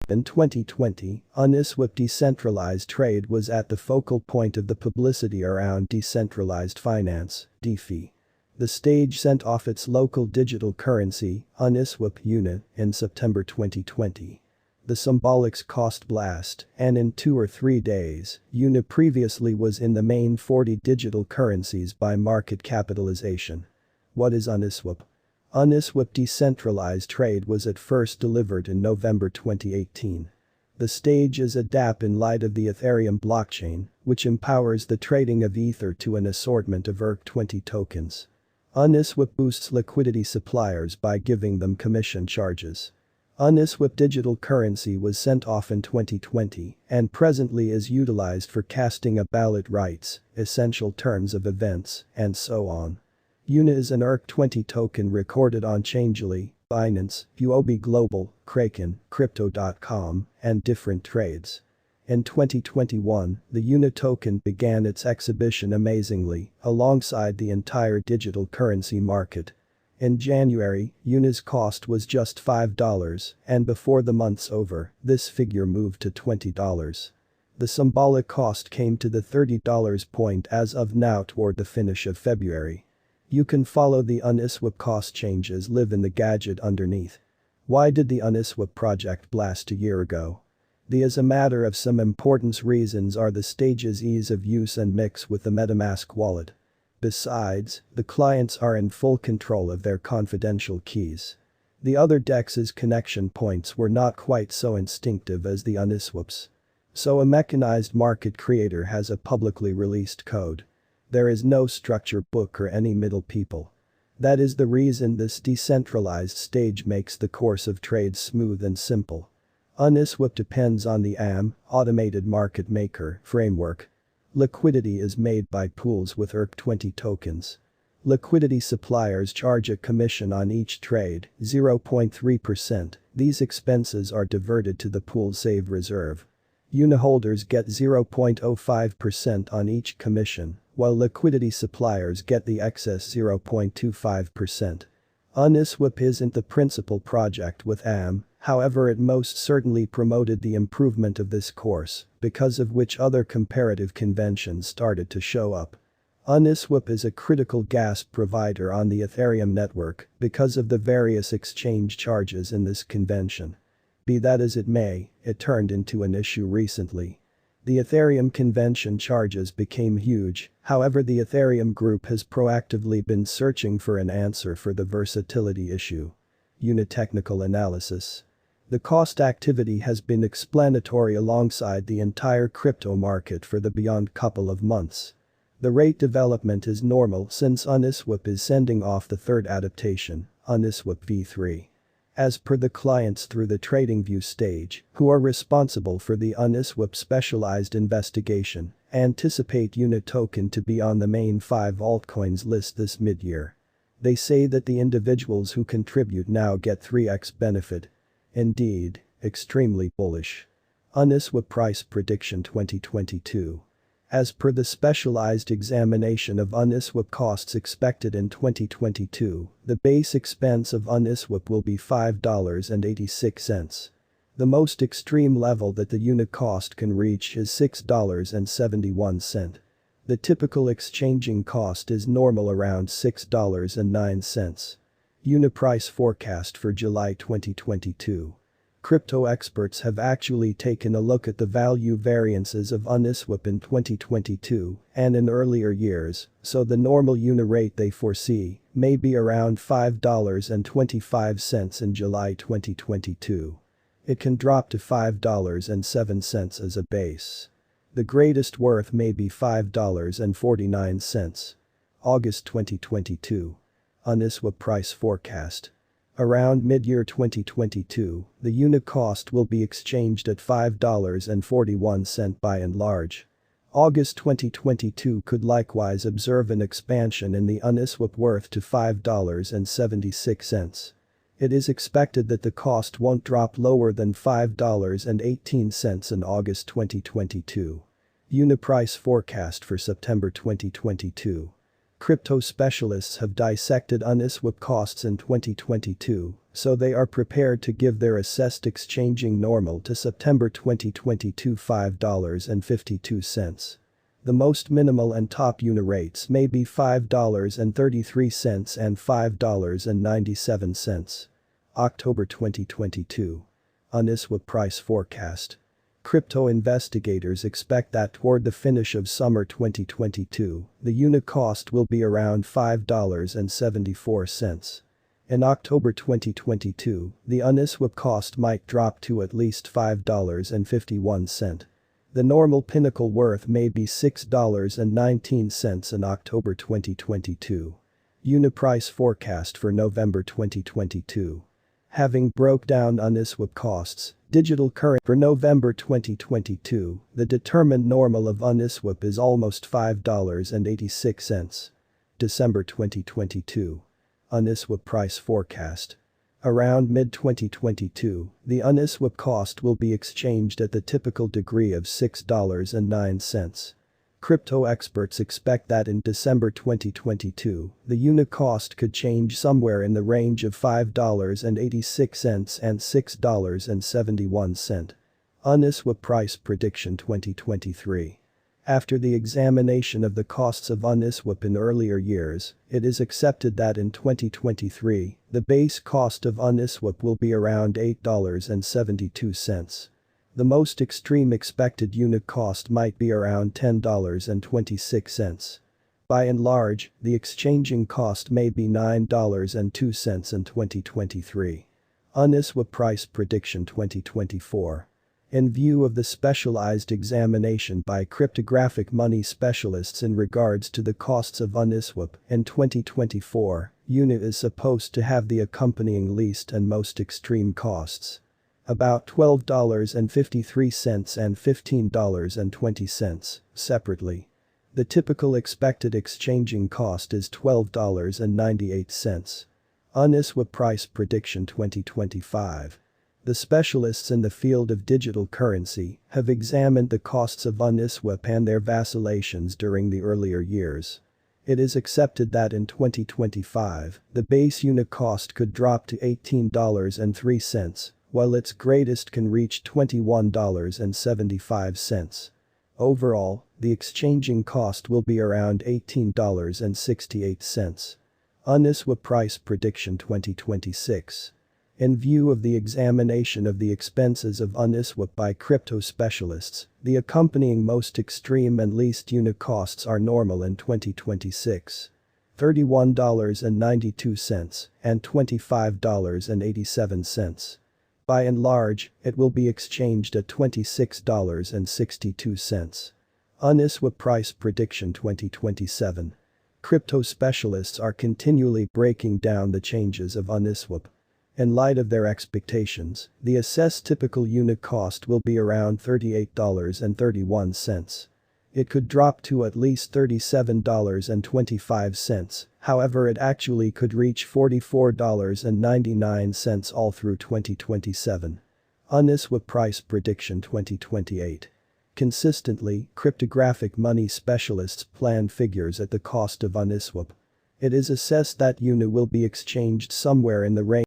In 2020, Uniswap decentralized trade was at the focal point of the publicity around decentralized finance, DeFi. The stage sent off its local digital currency, Uniswap Uni, in September 2020. The symbolics cost blast, and in 2 or 3 days, Uni previously was in the main 40 digital currencies by market capitalization. What is Uniswap? Uniswap decentralized trade was at first delivered in November 2018. The stage is a DApp in light of the Ethereum blockchain, which empowers the trading of Ether to an assortment of ERC20 tokens. Uniswap boosts liquidity suppliers by giving them commission charges. Uniswap digital currency was sent off in 2020 and presently is utilized for casting a ballot rights, essential terms of events, and so on. Uni is an ERC20 token recorded on Changelly, Binance, Huobi Global, Kraken, Crypto.com, and different trades. In 2021, the Uni token began its exhibition amazingly, alongside the entire digital currency market. In January, Uni's cost was just $5, and before the month's over, this figure moved to $20. The symbolic cost came to the $30 point as of now toward the finish of February. You can follow the Uniswap cost changes live in the gadget underneath. Why did the Uniswap project blast a year ago? As a matter of some importance, reasons are the stage's ease of use and mix with the MetaMask wallet. Besides, the clients are in full control of their confidential keys. The other DEX's connection points were not quite so instinctive as the Uniswap's. So a mechanized market creator has a publicly released code. There is no structure book or any middle people. That is the reason this decentralized stage makes the course of trade smooth and simple. Uniswap depends on the automated market maker framework. Liquidity is made by pools with ERC20 tokens. Liquidity suppliers charge a commission on each trade, 0.3%. These expenses are diverted to the pool save reserve. Uni holders get 0.05% on each commission, while liquidity suppliers get the excess 0.25%. Uniswap isn't the principal project with however it most certainly promoted the improvement of this course, because of which other comparative conventions started to show up. Uniswap is a critical gas provider on the Ethereum network because of the various exchange charges in this convention. Be that as it may, it turned into an issue recently. The Ethereum convention charges became huge, however the Ethereum group has proactively been searching for an answer for the versatility issue. Unitechnical analysis. The cost activity has been explanatory alongside the entire crypto market for the beyond couple of months. The rate development is normal since Uniswap is sending off the third adaptation, Uniswap v3. As per the clients through the TradingView stage, who are responsible for the Uniswap specialized investigation, anticipate Uni token to be on the main 5 altcoins list this mid-year. They say that the individuals who contribute now get 3x benefit. Indeed, extremely bullish. Uniswap price prediction 2022. As per the specialized examination of Uniswap costs expected in 2022, the base expense of Uniswap will be $5.86. The most extreme level that the unit cost can reach is $6.71. The typical exchanging cost is normal around $6.09. Unit price forecast for July 2022. Crypto experts have actually taken a look at the value variances of Uniswap in 2022 and in earlier years, so the normal Uni rate they foresee may be around $5.25 in July 2022. It can drop to $5.07 as a base. The greatest worth may be $5.49. August 2022. Uniswap price forecast. Around mid-year 2022, the unit cost will be exchanged at $5.41 by and large. August 2022 could likewise observe an expansion in the Uniswap worth to $5.76. It is expected that the cost won't drop lower than $5.18 in August 2022. Uni price forecast for September 2022. Crypto specialists have dissected Uniswap costs in 2022 so they are prepared to give their assessed exchanging normal to September 2022 $5.52. The most minimal and top UNI rates may be $5.33 and $5.97. October 2022. Uniswap price forecast. Crypto investigators expect that toward the finish of summer 2022, the unit cost will be around $5.74. In October 2022, the Uniswap cost might drop to at least $5.51. The normal pinnacle worth may be $6.19 in October 2022. Unit price forecast for November 2022. Having broke down Uniswap costs, digital currency for November 2022, the determined normal of Uniswap is almost $5.86. December 2022. Uniswap price forecast. Around mid-2022, the Uniswap cost will be exchanged at the typical degree of $6.09. Crypto experts expect that in December 2022, the unit cost could change somewhere in the range of $5.86 and $6.71. Uniswap price prediction 2023. After the examination of the costs of Uniswap in earlier years, it is accepted that in 2023, the base cost of Uniswap will be around $8.72. The most extreme expected unit cost might be around $10.26. By and large, the exchanging cost may be $9.02 in 2023. Uniswap price prediction 2024. In view of the specialized examination by cryptographic money specialists in regards to the costs of Uniswap in 2024, UNI is supposed to have the accompanying least and most extreme costs. About $12.53 and $15.20, separately. The typical expected exchanging cost is $12.98. Uniswap price prediction 2025. The specialists in the field of digital currency have examined the costs of Uniswap and their vacillations during the earlier years. It is accepted that in 2025, the base unit cost could drop to $18.03, while its greatest can reach $21.75. Overall, the exchanging cost will be around $18.68. Uniswap price prediction 2026. In view of the examination of the expenses of Uniswap by crypto specialists, the accompanying most extreme and least unit costs are normal in 2026. $31.92 and $25.87. By and large, it will be exchanged at $26.62. Uniswap price prediction 2027. Crypto specialists are continually breaking down the changes of Uniswap. In light of their expectations, the assessed typical unit cost will be around $38.31. It could drop to at least $37.25, however it actually could reach $44.99 all through 2027. Uniswap price prediction 2028. Consistently, cryptographic money specialists plan figures at the cost of Uniswap. It is assessed that UNI will be exchanged somewhere in the range